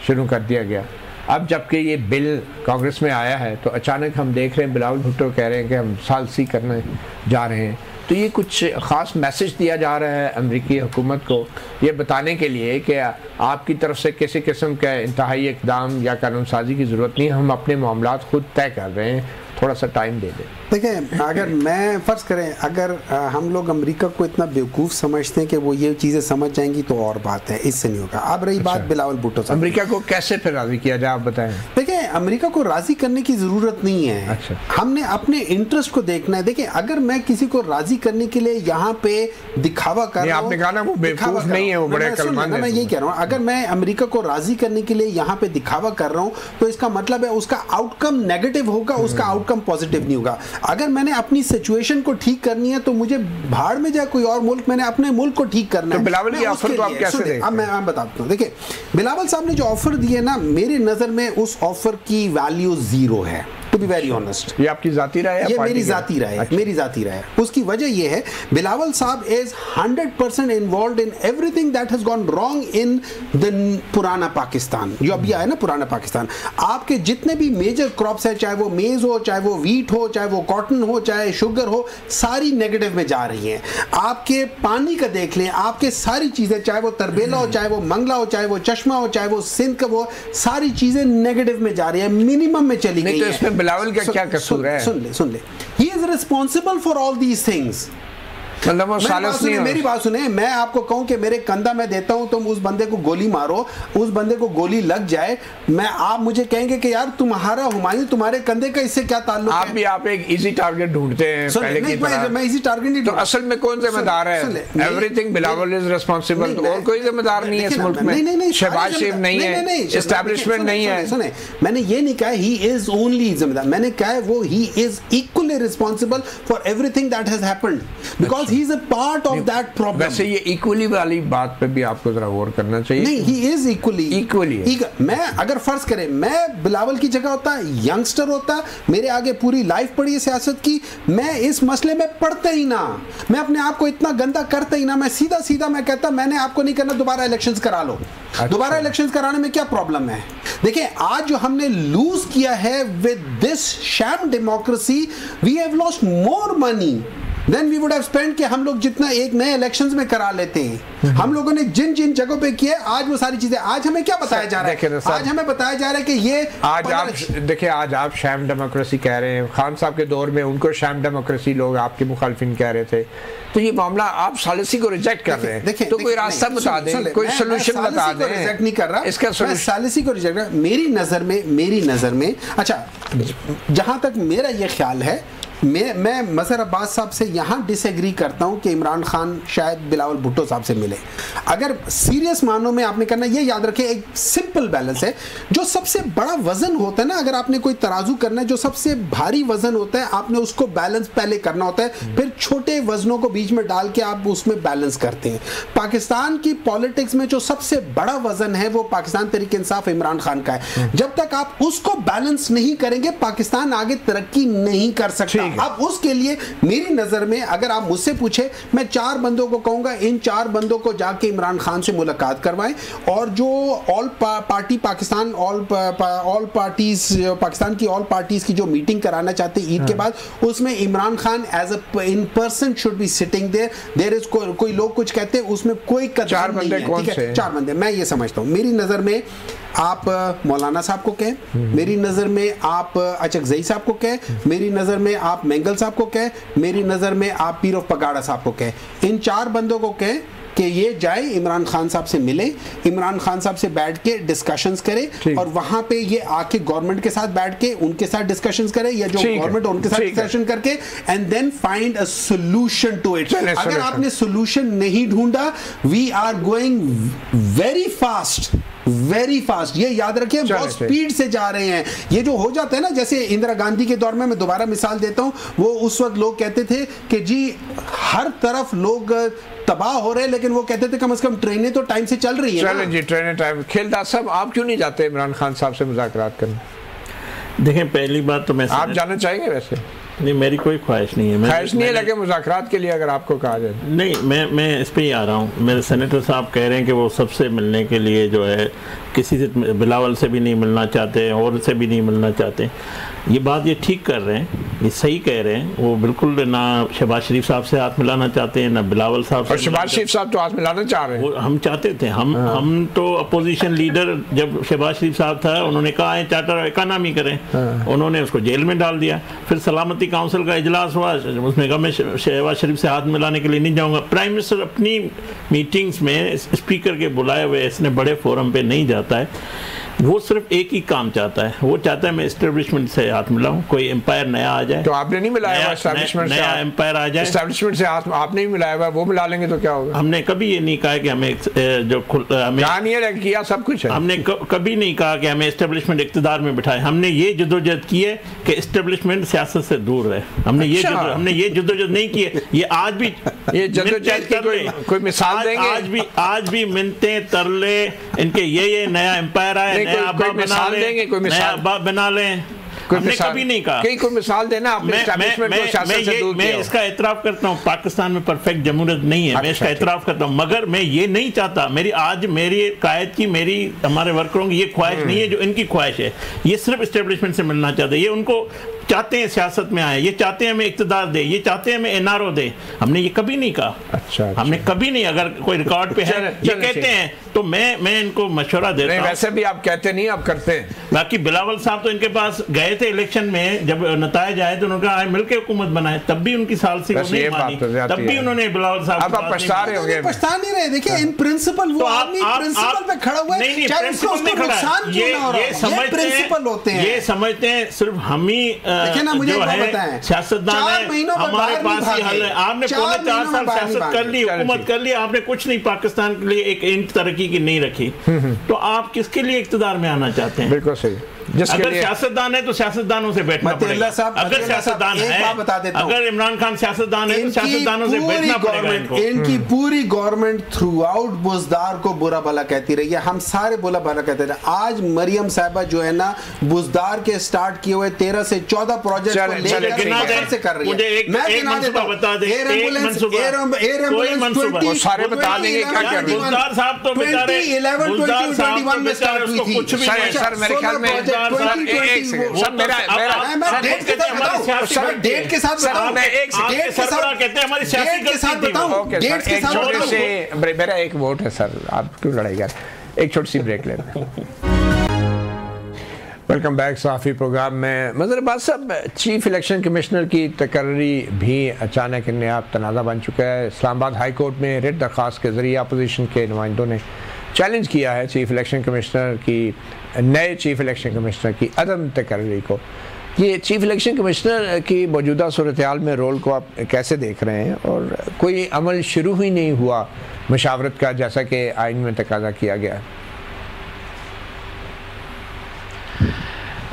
Speaker 1: शुरू कर दिया गया, अब जबकि ये बिल कांग्रेस में आया है तो अचानक हम देख रहे हैं बिलावल भुट्टो कह रहे हैं कि हम सालसी करने जा रहे हैं, तो ये कुछ ख़ास मैसेज दिया जा रहा है अमेरिकी हुकूमत को ये बताने के लिए कि आपकी तरफ से किसी किस्म का इंतहाई इक़दाम या कानून साजी की ज़रूरत नहीं, हम अपने मामलात खुद तय कर रहे हैं, थोड़ा सा टाइम दे दें।
Speaker 5: देखिए, अगर मैं फ़र्ज़ करें अगर हम लोग अमेरिका को इतना बेवकूफ़ समझते हैं कि वो ये चीज़ें समझ जाएंगी तो और बात है, इससे नहीं होगा। अब रही बात बिलावल भुट्टो साहब,
Speaker 1: अमेरिका को कैसे फिर राज़ी किया जाए आप बताएं।
Speaker 5: देखिए, अमेरिका को राज़ी करने की ज़रूरत नहीं है। हमने अपने इंटरेस्ट को देखना है। देखिए, अगर मैं किसी को राज़ी करने के लिए यहाँ पे दिखावा कर रहा हूँ,
Speaker 1: आपने कहा ना वो बेवकूफ़ नहीं है, वो बड़े अक्लमंद हैं।
Speaker 5: मैं यही कह रहा हूँ, अगर मैं अमेरिका को राज़ी करने के लिए यहाँ पे दिखावा कर रहा हूँ तो इसका मतलब है उसका आउटकम नेगेटिव होगा, उसका आउटकम पॉजिटिव नहीं होगा। अगर मैंने अपनी सिचुएशन को ठीक करनी है तो मुझे भाड़ में जाए कोई और मुल्क, मैंने अपने मुल्क को ठीक करना है।
Speaker 1: बिलावल की ऑफर को आप कैसे देखते हैं?
Speaker 5: अब मैं बताता हूँ। देखिए, बिलावल साहब ने जो ऑफर दिए ना, मेरी नज़र में उस ऑफर की वैल्यू 0 है। To be very honest.
Speaker 1: ये आपकी जाती राय है?
Speaker 5: ये मेरी जाती राय है, मेरी जाती राय है। उसकी वजह ये है, बिलावल साहब is 100% involved in everything that has gone wrong in the पुराना पाकिस्तान, जो अभी आया ना पुराना पाकिस्तान। आपके जितने भी मेजर क्रॉप्स है, चाहे वो मेज हो, चाहे वो वीट हो, चाहे वो कॉटन हो, चाहे शुगर हो, सारी नेगेटिव में जा रही हैं। आपके पानी का देख लें, आपके सारी चीजें, चाहे वो तरबेला हो, चाहे वो मंगला हो, चाहे वो चश्मा हो, चाहे वो सिंध का, वो सारी चीजें नेगेटिव में जा रही है, मिनिमम में चली गई है।
Speaker 1: तो इसमें बिलावल का क्या कसूर है?
Speaker 5: सुन ले, he is responsible for all these things।
Speaker 1: मतलब वो
Speaker 5: मेरी बात सुने, मैं आपको कहूं कि मेरे कंधा में देता हूं, तुम उस बंदे को गोली मारो, उस बंदे को गोली लग जाए, आप मुझे कहेंगे कि यार तुम्हारा हुमायूं, तुम्हारे कंधे का इससे क्या ताल्लुक है?
Speaker 1: आप एक इजी टारगेट ढूंढते हैं पहले की तरह।
Speaker 5: मैं इजी टारगेट नहीं,
Speaker 1: तो असल में कौन जिम्मेदार है? Everything Bilawal is responsible. और कोई जिम्मेदार नहीं है इस मुल्क में। शहबाज शरीफ नहीं है, एस्टैब्लिशमेंट नहीं है।
Speaker 5: सुने, मैंने ये नहीं कहा ही इज ओनली जिम्मेदार, मैंने कहा वो he is equally responsible for everything that has happened, because he is a part of that problem.
Speaker 1: वैसे ये इक्वली वाली बात पे भी आपको जरा गौर करना चाहिए।
Speaker 5: नहीं, ही इज इक्वली। मैं अगर फर्ज करें, मैं बिलावल की जगह होता, यंगस्टर होता, मेरे आगे पूरी लाइफ पड़ी है सियासत की, मैं इस मसले में पढ़ता ही ना, मैं अपने आप को इतना गंदा करता ही ना, मैं सीधा मैं कहता मैंने आपको नहीं करना, दोबारा इलेक्शंस करा लो। दोबारा इलेक्शंस कराने में क्या प्रॉब्लम है? देखिए, आज जो हमने लूज किया है with this sham democracy, we have lost more money than we would have spent, कि हम लोग जितना एक नए इलेक्शंस में करा लेते हैं। हम लोगों ने जिन जिन जगहों पे किए, आज वो सारी चीजें, आज हमें क्या बताया जा रहा है? आज हमें बताया जा रहा है कि ये
Speaker 1: आज आप देखिए, आज आप शैम डेमोक्रेसी कह रहे हैं। खान साहब के दौर में उनको शैम डेमोक्रेसी लोग आपके मुखालिफिन कह रहे थे। तो ये मामला आप सालिसी को रिजेक्ट कर रहे हैं। देखिए, तो कोई रास्ता बता दें, कोई सोल्यूशन बता दें।
Speaker 5: रिजेक्ट नहीं कर रहा,
Speaker 1: इसका
Speaker 5: सालिसी को रिजेक्ट कर, मेरी नजर में अच्छा, जहां तक मेरा ये ख्याल है, मैं मजहर अब्बास साहब से यहाँ डिसएग्री करता हूँ कि इमरान खान शायद बिलावल भुट्टो साहब से मिले। अगर सीरियस मानों में आपने करना, ये याद रखें, एक सिंपल बैलेंस है। जो सबसे बड़ा वजन होता है ना, अगर आपने कोई तराजू करना है, जो सबसे भारी वजन होता है, आपने उसको बैलेंस पहले करना होता है, फिर छोटे वजनों को बीच में डाल के आप उसमें बैलेंस करते हैं। पाकिस्तान की पॉलिटिक्स में जो सबसे बड़ा वजन है वो पाकिस्तान तहरीक इंसाफ इमरान खान का है। जब तक आप उसको बैलेंस नहीं करेंगे, पाकिस्तान आगे तरक्की नहीं कर सकता। अब उसके लिए मेरी नजर में, अगर आप मुझसे पूछे, मैं 4 बंदों को कहूंगा, इन 4 बंदों को जाके इमरान खान से मुलाकात करवाएं, और जो all party Pakistan, all parties, Pakistan की ऑल पार्टीज की जो मीटिंग कराना चाहते हैं ईद के बाद, उसमें Imran Khan as a in person should be sitting there is, कोई लोग कुछ कहते हैं उसमें कोई कदर नहीं है, ठीक है? 4 बंदे, मैं ये समझता हूं। मेरी नजर में आप मौलाना साहब को कहें, मेरी नजर में आप अचकजई साहब को कहें, मेरी नजर में आप मेंगल साहब को कहें, मेरी नजर में आप पीर ऑफ पगाड़ा साहब को कहें। इन 4 बंदों को कहें कि ये जाए, इमरान खान साहब से मिले, इमरान खान साहब से बैठ के डिस्कशंस करे, और वहां पे ये आके गवर्नमेंट के साथ बैठ के उनके साथ डिस्कशंस करे, या जो गवर्नमेंट उनके साथ डिस्कशन करके, and then find a solution to it. अगर आपने सॉल्यूशन नहीं ढूंढा, we are going very fast, ये याद रखिए, बहुत स्पीड से जा रहे हैं। ये जो हो जाता है ना, जैसे इंदिरा गांधी के दौर में, मैं दोबारा मिसाल देता हूं, वो उस वक्त लोग कहते थे कि जी हर तरफ लोग तबाह हो रहे हैं, लेकिन वो कहते थे कम से कम ट्रेनें तो टाइम से चल रही हैं।
Speaker 1: चलें जी, ट्रेनें टाइम। खेलदास साहब, आप क्यों नहीं जाते इमरान खान साहब से मुज़ाकरात करने?
Speaker 4: देखें, पहली बात तो मैं,
Speaker 1: आप जाना चाहेंगे? वैसे
Speaker 4: नहीं, मेरी कोई ख्वाहिश नहीं है।
Speaker 1: ख्वाहिश नहीं है, लगे मुज़ाकरात के लिए अगर आपको कहा जाए?
Speaker 4: नहीं, मैं इस पे ही आ रहा हूँ। मेरे सेनेटर साहब कह रहे हैं कि वो सबसे मिलने के लिए जो है, किसी से, बिलावल से भी नहीं मिलना चाहते, और से भी नहीं मिलना चाहते। ये बात ये ठीक कर रहे हैं, ये सही कह रहे हैं। वो बिल्कुल ना शहबाज शरीफ साहब से हाथ मिलाना चाहते हैं, ना बिलावल साहब से।
Speaker 1: शहबाज शरीफ साहब तो हाथ मिलाना चाह रहे हैं।
Speaker 4: हम चाहते थे, हम तो अपोजिशन लीडर, जब शहबाज शरीफ साहब था, उन्होंने कहा है चार्टर इकोनॉमी करें, उन्होंने उसको जेल में डाल दिया। फिर सलामती काउंसिल का इजलास हुआ, उसमें कहा मैं शहबाज शरीफ से हाथ मिलाने के लिए नहीं जाऊँगा। प्राइम मिनिस्टर अपनी मीटिंग्स में स्पीकर के बुलाए हुए इसने बड़े फोरम पे नहीं जाता है। वो सिर्फ एक ही काम चाहता है, वो चाहता है मैं एस्टेब्लिशमेंट से हाथ मिलाऊं, कोई एम्पायर नया आ जाए।
Speaker 1: तो आपने नहीं मिलाया, एस्टेब्लिशमेंट से
Speaker 4: नया एम्पायर आ जाए,
Speaker 1: एस्टेब्लिशमेंट से हाथ आपने ही मिलाया हुआ, वो मिला लेंगे तो क्या होगा?
Speaker 4: हमने कभी ये नहीं कहा कि हमें जो हमें
Speaker 1: किया सब कुछ है।
Speaker 4: हमने कभी नहीं कहा कि हमें एस्टेब्लिशमेंट इक़्तिदार में बिठाए। हमने ये जद्दोजहद की है कि एस्टेब्लिशमेंट सियासत से दूर रहे। हमने ये जद्दोजहद नहीं की है। ये आज भी
Speaker 1: ये जद्दोजहद की कोई मिसाल देंगे?
Speaker 4: आज भी मिन्नतें तरले इनके, ये नया एम्पायर आए, नया अब्बा बना लें, हमने कभी नहीं कहा।
Speaker 1: कोई मिसाल देना अपने एस्टैब्लिशमेंट को सियासत से दूर किया।
Speaker 4: मैं इसका एतराफ़ करता हूँ, पाकिस्तान में परफेक्ट जमहूरियत नहीं है, मैं इसका एतराफ़ करता हूँ, मगर मैं ये नहीं चाहता, मेरी कायद की, मेरी हमारे वर्करों की ये ख्वाहिश नहीं है जो इनकी ख्वाहिश है। ये सिर्फ एस्टेब्लिशमेंट से मिलना चाहते हैं, ये उनको चाहते हैं सियासत में आए, ये चाहते हैं हमें इक़्तिदार दे, ये चाहते हैं हमें एनआरओ दे। हमने ये कभी नहीं कहा। अच्छा। हमने कभी नहीं, अगर कोई रिकॉर्ड पे है ये कहते हैं तो मैं इनको मशवरा देता हूं।
Speaker 1: वैसे भी आप कहते नहीं, आप करते हैं।
Speaker 4: बाकी बिलावल साहब तो इनके पास गए थे इलेक्शन में, जब नतायज आए तो उन्होंने कहा मिलकर हुकूमत बनाए, तब भी उनकी सालसी नहीं मानी, तब भी उन्होंने बिलावल साहब
Speaker 5: पछता नहीं रहे। देखिए इन प्रिंसिपल वो आदमी प्रिंसिपल पे खड़ा हुआ है, चाहे उसको नुकसान क्यों ना हो रहा है, ये प्रिंसिपल होते हैं।
Speaker 4: ये समझते हैं सिर्फ हम ही
Speaker 5: देखिए ना, मुझे बताएं,
Speaker 4: सियासतदान है, हमारे पास ही हल है। आपने पौने 4 साल सियासत कर ली, हुकूमत कर ली, आपने कुछ नहीं पाकिस्तान के लिए एक इंच तरक्की की नहीं रखी, तो आप किसके लिए इक़्तिदार में आना चाहते हैं?
Speaker 1: बिल्कुल सही।
Speaker 4: अगर सियासतदान है तो सियासतदानों से बैठना पड़ेगा। अगर सियासतदान है, अगर इमरान खान सियासतदान है तो सियासतदानों से बैठना पड़ेगा।
Speaker 5: इनकी पूरी गवर्नमेंट थ्रू आउट बुज़दार को बुरा भला कहती रही है, हम सारे बुरा भला कहते रहे। आज मरियम साहिबा जो है ना, बुज़दार के स्टार्ट किए हुए 13 से 14 प्रोजेक्ट से कर रही है। मैं गिना देता हूं, एयर एम्बुलेंस,
Speaker 1: सारे बता देंगे क्या क्या।
Speaker 4: बुज़दार साहब तो बेचारे
Speaker 5: 2011-2021 में स्टार्ट हुई थी।
Speaker 1: सर मेरे ख्याल में
Speaker 5: डेट के साथ
Speaker 1: मेरा एक वोट है सर, आप क्यों लड़ाई कर। एक छोटी सी ब्रेक लेते हैं। वेलकम बैक सहाफ़ी प्रोग्राम में। मज़र-ए-बात साहब, चीफ इलेक्शन कमिश्नर की तकर्री भी अचानक नया तनाज़ा बन चुका है। इस्लामाबाद हाई कोर्ट में रिट दरख्वास्त के ज़रिए अपोजिशन के नुमाइंदों ने चैलेंज किया है चीफ इलेक्शन कमिश्नर की, नए चीफ इलेक्शन कमिश्नर की अदम तकर्री को। ये चीफ इलेक्शन कमिश्नर की मौजूदा सूरत हाल में रोल को आप कैसे देख रहे हैं, और कोई अमल शुरू ही नहीं हुआ मशावरत का जैसा कि आइन में तकाजा किया गया?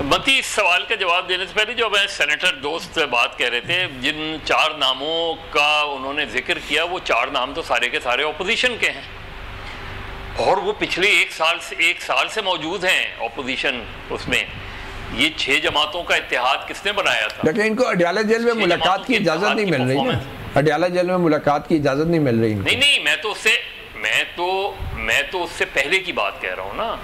Speaker 3: मती, इस सवाल का जवाब देने से पहले जो मैं सेनेटर दोस्त बात कह रहे थे, जिन 4 नामों का उन्होंने जिक्र किया, वो 4 नाम तो सारे के सारे अपोजिशन के हैं, और वो पिछले एक साल से मौजूद हैं अपोजिशन उसमें। ये 6 जमातों का इत्तेहाद किसने बनाया था?
Speaker 1: लेकिन इनको अडयाला जेल में मुलाकात की इजाजत नहीं मिल रही है। अडयाला जेल में मुलाकात की इजाजत नहीं मिल रही।
Speaker 3: नहीं, मैं तो उससे पहले की बात कह रहा हूँ ना,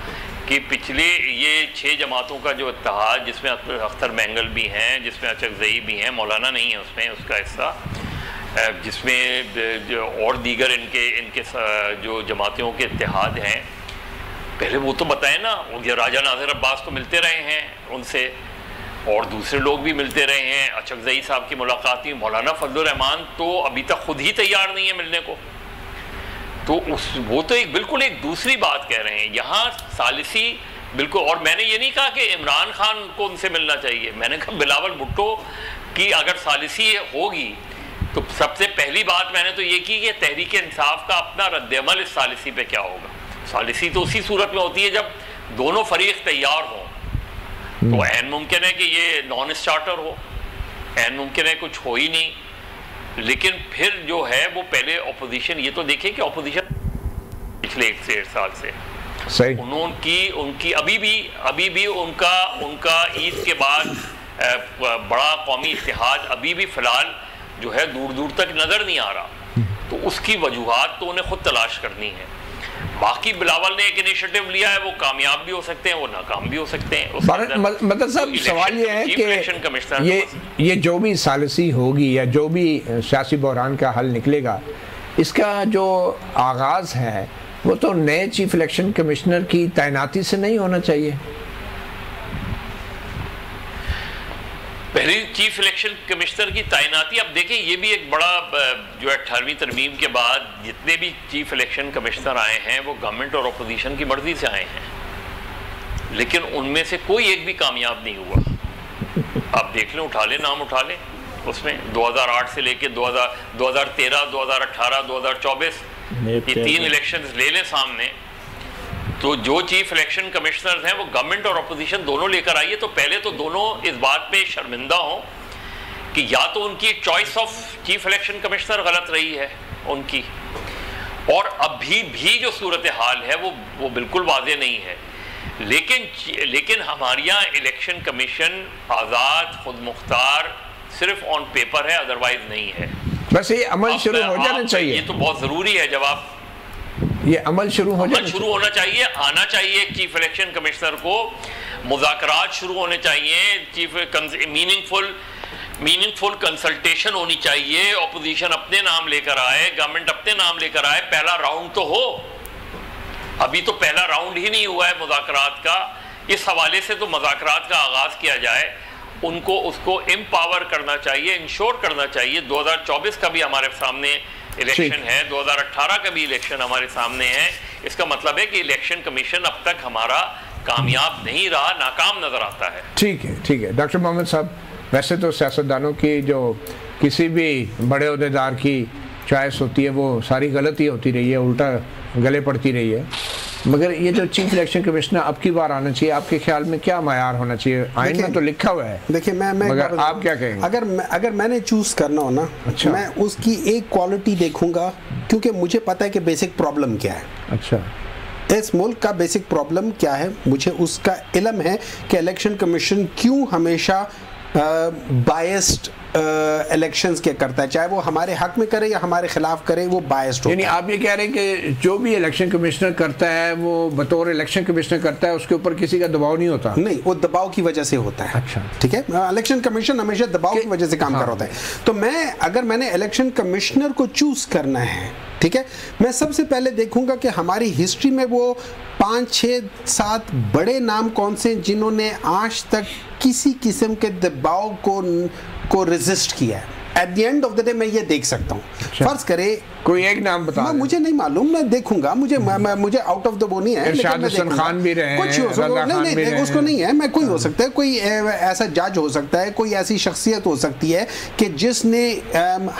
Speaker 3: कि पिछले ये 6 जमातों का जो इत्तेहाद, जिसमें अख्तर मैंगल भी हैं, जिसमें अचकज़ई भी हैं, मौलाना नहीं है उसमें उसका हिस्सा, जिसमें और दीगर इनके जो जमातियों के इत्तेहाद हैं, पहले वो तो बताएं ना। ये राजा नाज़िर अब्बास तो मिलते रहे हैं उनसे, और दूसरे लोग भी मिलते रहे हैं। अचकज़ई साहब की मुलाकात हुई, मौलाना फजलुर रहमान तो अभी तक खुद ही तैयार नहीं है मिलने को। तो वो तो बिल्कुल एक दूसरी बात कह रहे हैं यहाँ सालिसी बिल्कुल। और मैंने ये नहीं कहा कि इमरान खान को उनसे मिलना चाहिए, मैंने कहा बिलावल भुट्टो की अगर सालिसी होगी तो सबसे पहली बात मैंने तो ये की कि तहरीक इंसाफ का अपना रद्द-ए-अमल इस सालिसी पे क्या होगा। सालिसी तो उसी सूरत में होती है जब दोनों फरीक तैयार हों, तो ऐन मुमकिन है कि ये नॉन स्टार्टर हो, ऐन मुमकिन है कुछ हो ही नहीं। लेकिन फिर जो है वो पहले अपोजिशन, ये तो देखें कि अपोजिशन पिछले 1 से 1.5 साल से
Speaker 1: सही
Speaker 3: उनकी अभी भी उनका ईद के बाद बड़ा कौमी इत्तेहाद अभी भी फिलहाल जो है दूर दूर तक नजर नहीं आ रहा। तो उसकी वजूहात तो उन्हें खुद तलाश करनी है। बाकी बिलावल ने एक इनिशिएटिव लिया है, वो कामयाब भी हो सकते हैं, वो नाकाम भी हो सकते हैं।
Speaker 1: मतलब साहब सवाल ये है कि ये जो भी सालिसी होगी या जो भी सियासी बहरान का हल निकलेगा, इसका जो आगाज़ है वो तो नए चीफ इलेक्शन कमिश्नर की तैनाती से नहीं होना चाहिए।
Speaker 3: पहली चीफ इलेक्शन कमिश्नर की तैनाती, अब देखिए ये भी एक बड़ा जो 18वीं तरमीम के बाद जितने भी चीफ इलेक्शन कमिश्नर आए हैं वो गवर्नमेंट और अपोजिशन की मर्जी से आए हैं, लेकिन उनमें से कोई एक भी कामयाब नहीं हुआ। आप देख लें, उठा लें, नाम उठा लें, उसमें 2008 से लेके 2013, 2018, 2024 ये 3 इलेक्शन ले लें सामने, तो जो चीफ इलेक्शन कमिश्नर हैं वो गवर्नमेंट और अपोजिशन दोनों लेकर आइए, तो पहले तो दोनों इस बात पे शर्मिंदा हों कि या तो उनकी choice of chief election commissioner गलत रही है उनकी, और अभी भी जो सूरत हाल है वो बिल्कुल वाज़ेह नहीं है लेकिन हमारे यहाँ इलेक्शन कमीशन आज़ाद, खुद मुख्तार सिर्फ ऑन पेपर है, अदरवाइज नहीं है।
Speaker 1: बस ये अमल शुरू हो जाना चाहिए।
Speaker 3: ये तो बहुत ज़रूरी है, जब आप
Speaker 1: ये अमल शुरू
Speaker 3: होना चाहिए, आना चाहिए चीफ इलेक्शन कमिश्नर को, मुज़ाकरात शुरू होने चाहिए, मीनिंगफुल कंसल्टेशन होनी चाहिए, ऑपोजिशन अपने नाम लेकर आए, गवर्नमेंट अपने नाम लेकर आए, पहला राउंड तो हो। अभी तो पहला राउंड ही नहीं हुआ है मुज़ाकरात का। इस हवाले से तो मुज़ाकरात का आगाज़ किया जाए, उसको एम्पावर करना चाहिए, इंश्योर करना चाहिए। 2024 का भी हमारे सामने इलेक्शन है, 2018 का भी इलेक्शन हमारे सामने है। इसका मतलब है कि इलेक्शन कमीशन अब तक हमारा कामयाब नहीं रहा, नाकाम नजर आता है।
Speaker 1: ठीक है डॉक्टर मोहम्मद साहब, वैसे तो सियासतदानों की जो किसी भी बड़े अहदेदार की चॉइस होती है वो सारी गलत ही होती रही है, उल्टा गले पड़ती रही है, मगर ये जो चीफ इलेक्शन कमिश्नर अब की बार आना चाहिए, आपके ख्याल में क्या मयार होना चाहिए? आइन में तो लिखा हुआ है।
Speaker 5: देखिए
Speaker 1: मगर आप क्या कहेंगे?
Speaker 5: अगर मैंने चूज करना हो ना,
Speaker 1: अच्छा,
Speaker 5: मैं उसकी एक क्वालिटी देखूंगा, क्योंकि मुझे पता है कि बेसिक प्रॉब्लम क्या है।
Speaker 1: अच्छा,
Speaker 5: इस मुल्क का बेसिक प्रॉब्लम क्या है, मुझे उसका इल्म है कि इलेक्शन कमीशन क्यों हमेशा बायस्ड इलेक्शंस के करता है, चाहे वो हमारे हक में करे या हमारे खिलाफ करे, वो बायस्ड होता है।
Speaker 1: यानी आप ये कह रहे हैं कि जो भी इलेक्शन कमिश्नर करता है वो बतौर इलेक्शन कमिश्नर करता है, उसके ऊपर किसी का दबाव नहीं होता?
Speaker 5: नहीं, वो दबाव की वजह से होता है।
Speaker 1: अच्छा,
Speaker 5: ठीक है, इलेक्शन कमीशन हमेशा दबाव की वजह से काम कर रहा होता है। तो अगर मैंने इलेक्शन कमिश्नर को चूज करना है, ठीक है, मैं सबसे पहले देखूंगा कि हमारी हिस्ट्री में वो 5, 6, 7 बड़े नाम कौन से जिन्होंने आज तक किसी किस्म के दबाव को रेजिस्ट किया है। At the end of the day मैं ये देख सकता हूँ। फर्ज करे
Speaker 1: कोई एक नाम बता,
Speaker 5: मुझे नहीं मालूम, मैं देखूंगा, मुझे आउट ऑफ द वो नहीं है,
Speaker 1: इरशाद हुसैन खान भी रहे,
Speaker 5: कुछ हो सकता नहीं, उसको नहीं है, मैं कोई हो सकता है, कोई ऐसा जज हो सकता है, कोई ऐसी शख्सियत हो सकती है कि जिसने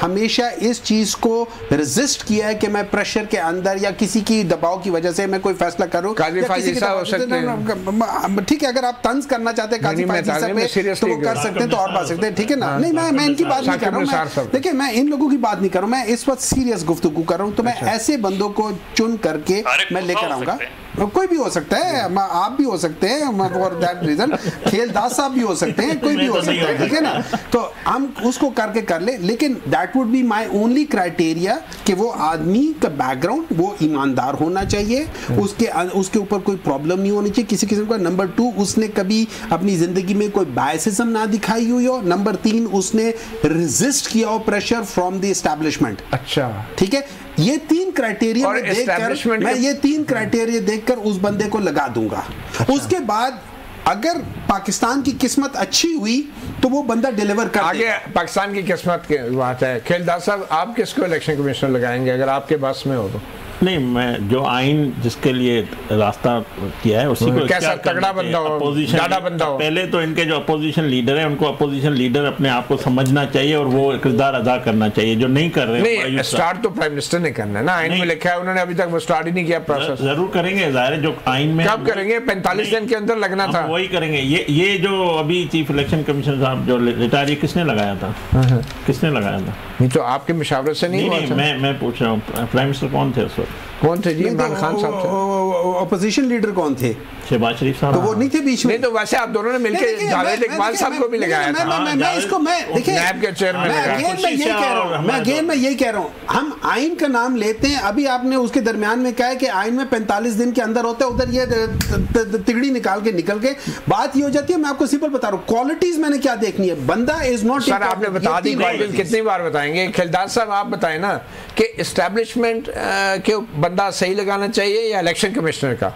Speaker 5: हमेशा इस चीज को रेजिस्ट किया है कि मैं प्रेशर के अंदर या किसी की दबाव की वजह से मैं कोई फैसला करूं। ठीक है, अगर आप तंज करना चाहते हैं काजी फायजी साहब पे तो वो कर सकते हैं, तो और बात सकते हैं, ठीक है ना। नहीं, मैं इनकी बात नहीं कर रहा हूं, देखिए मैं इन लोगों की बात नहीं कर रहा हूं, मैं इस वक्त सीरियस गुफ्तगू कर रहा हूं। तो मैं ऐसे बंदों को चुन करके मैं लेकर आऊंगा, कोई भी हो सकता है, आप भी हो सकते हैं, फॉर दैट रीजन खेलदास साहब भी हो सकते हैं, कोई भी हो सकता है, ठीक है ना। तो हम उसको करके कर ले, लेकिन that would be my only criteria कि वो आदमी का बैकग्राउंड वो ईमानदार होना चाहिए, उसके ऊपर कोई प्रॉब्लम नहीं होनी चाहिए किसी किस्म का। नंबर 2, उसने कभी अपनी जिंदगी में कोई बायसिज्म ना दिखाई हुई हो। नंबर 3, उसने रेजिस्ट किया हो प्रेशर फ्रॉम द एस्टैब्लिशमेंट।
Speaker 1: अच्छा,
Speaker 5: ठीक है, ये 3 क्राइटेरिया देखकर उस बंदे को लगा दूंगा। अच्छा। उसके बाद अगर पाकिस्तान की किस्मत अच्छी हुई तो वो बंदा डिलीवर कर
Speaker 1: आगे देगा। पाकिस्तान की किस्मत की बात है। खेलदास साहब, आप किसको इलेक्शन कमिश्नर लगाएंगे अगर आपके बस में हो तो?
Speaker 4: नहीं, मैं जो आइन जिसके लिए रास्ता किया है उसी को,
Speaker 1: कैसा तगड़ा बंदा हो, ज्यादा बंदा हो।
Speaker 4: पहले तो इनके जो अपोजिशन लीडर है उनको अपोजिशन लीडर अपने आप को समझना चाहिए और वो किरदार अदा करना चाहिए, जो नहीं कर रहे
Speaker 1: हैं। स्टार्ट तो प्राइम मिनिस्टर ने करना है ना, आइन में लिखा है, उन्होंने अभी तक वो स्टार्ट ही नहीं किया प्रोसेस।
Speaker 4: जरूर करेंगे, जाहिर है, जो आइन में
Speaker 1: कब करेंगे? 45 दिन के अंदर लगना था,
Speaker 4: वही करेंगे। ये जो अभी चीफ इलेक्शन कमिश्नर साहब जो रिटायर, किसने लगाया था? किसने लगाया था?
Speaker 1: नहीं तो आपके मशावरे से नहीं हुआ?
Speaker 4: मैं पूछ रहा हूँ, प्राइम मिनिस्टर कौन थे उस वक्त?
Speaker 1: कौन थे जी? इमरान खान साहब थे।
Speaker 5: अपोजिशन लीडर कौन थे?
Speaker 4: शहबाज शरीफ साहब।
Speaker 5: तो वो नहीं थे बीच में?
Speaker 1: नहीं, तो वैसे आप दोनों ने मिलकर जावेद इकबाल साहब को भी लगाया था।
Speaker 5: मैं देखिए
Speaker 1: नैब के चेयरमैन
Speaker 5: मैं यही कह रहा हूँ, हम आइन का नाम लेते हैं। अभी आपने उसके दरमियान में कहा है कि आइन में 45 दिन के अंदर होता है, उधर ये तिगड़ी निकाल के बात ये हो जाती है। मैं आपको सिंपल बता रहा हूँ, क्वालिटीज मैंने क्या देखनी है। बंदा इज नॉट,
Speaker 1: सर आपने बता दी, कितनी बार बताएंगे? खेलदास साहब आप बताएं ना कि एस्टैब्लिशमेंट के बंदा सही लगाना चाहिए या इलेक्शन कमिश्नर का?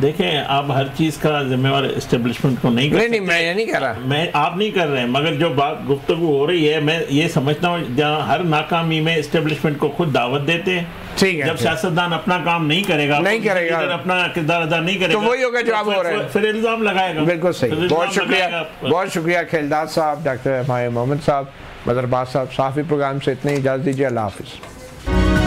Speaker 4: देखें, आप हर चीज का जिम्मेवार एस्टेब्लिशमेंट को नहीं कर सकते।
Speaker 1: नहीं, मैं ये नहीं कह रहा,
Speaker 4: आप नहीं कर रहे हैं, मगर जो बात गुफ्तगू हो रही है, मैं ये समझता हूँ जहाँ हर नाकामी में एस्टेब्लिशमेंट को खुद दावत देते हैं।
Speaker 1: ठीक है,
Speaker 4: जब सियासतदान अपना काम नहीं करेगा, अपना किरदार अदा नहीं करेगा,
Speaker 1: तो वही होगा जो आप हो रहे हैं,
Speaker 4: फिर इल्जाम लगाएगा।
Speaker 1: बिल्कुल सही, बहुत शुक्रिया खेलदास साहब, डॉक्टर मोहम्मद साहब, मदरबाज साहब। साफी प्रोग्राम से इतनी इजाजत दीजिए, अल्लाह हाफिज।